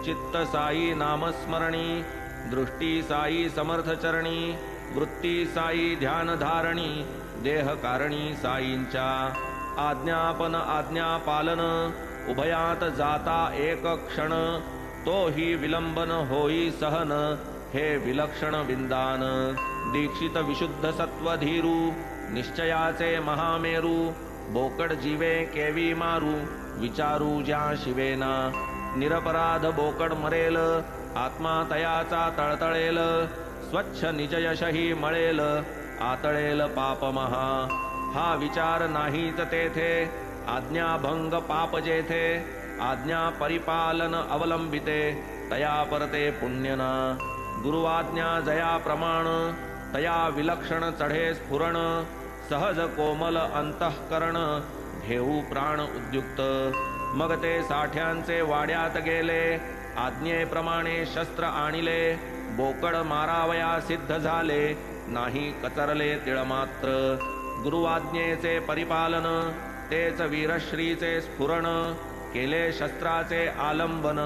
चित्त साई नामस्मरणी, दृष्टी साई समर्थचरणी, वृत्ती साई ध्यानधारणी, देहकारणी साईंच्या आज्ञापन आज्ञापालन, उभयात जाता एक क्षण, तो ही विलंबन होई सहन, हे विलक्षण विंदान। दीक्षित विशुद्ध सत्वधीरू, निश्चयाचे महामेरू, बोकड जीवे केवी मारू, विचारू ज्या शिवेना। निरपराध बोकड मरेल, आत्मा तयाचा तळतळेल, स्वच्छ निजयशही मळेल, आतळेल पाप महा। हा विचार नाहीच तेथे, आज्ञाभंग पाप जेथे, आज्ञा परिपालन अवलंबिते, तया परते पुण्यना। गुरुआज्ञा जया प्रमाण, तया विलक्षण चढे स्फुरण, सहज कोमल अंतःकरण, घेऊ प्राण उद्युक्त। मग ते साठ्यांचे वाड्यात गेले, आज्ञेप्रमाणे शस्त्र आणिले, बोकड मारावया सिद्ध झाले, नाही कचरले तिळमात्र। गुरुआज्ञेचे परिपालन, तेच वीरश्रीचे स्फुरण, केले शस्त्राचे आलंबन,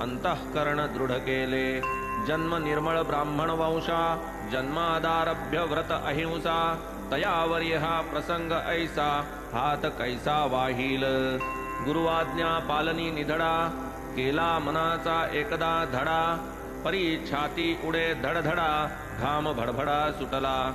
अंतःकरण दृढ केले। जन्म निर्मळ ब्राह्मण वंशा, जन्मादारभ्य व्रत अहिंसा, तयावरी हा प्रसंग ऐसा, हात कैसा वाहील। गुरुआज्ञा पालनी निधडा, केला मनाचा एकदा धडा, परी छाती उडे धडधडा, घाम भडभडा सुटला।